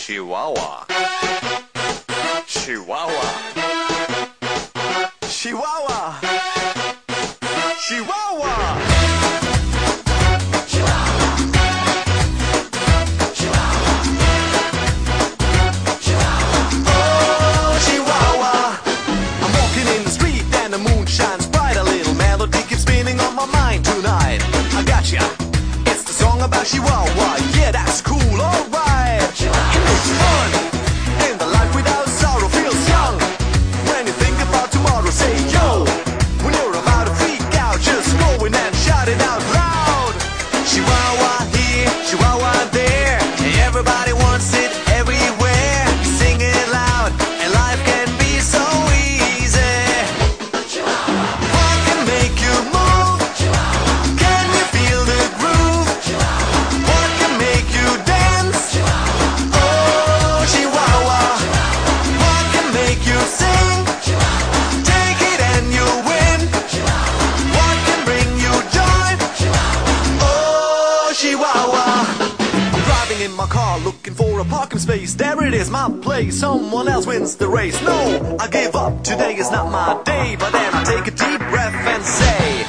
Chihuahua. Chihuahua. Chihuahua. Chihuahua. Oh, Chihuahua. I'm walking in the street and the moon shines bright. A little melody keeps spinning on my mind tonight. I gotcha. It's the song about Chihuahua. Yeah, that's cool, alright. It makes fun. In the life without sorrow feels young. When you think about tomorrow, say yo. When you're about to freak out, just go in and shout it out loud. Chihuahua here, Chihuahua there. Everybody wants it everywhere. Sing it loud, and life can be so easy. What can make you move? Can you feel the groove? What can make you dance? Oh, Chihuahua. What can make you sing? Take it and you win. What can bring you joy? Oh, Chihuahua. I'm driving in my car looking for a parking space. There it is, my place. Someone else wins the race. No, I give up. Today is not my day. But then I take a deep breath and say,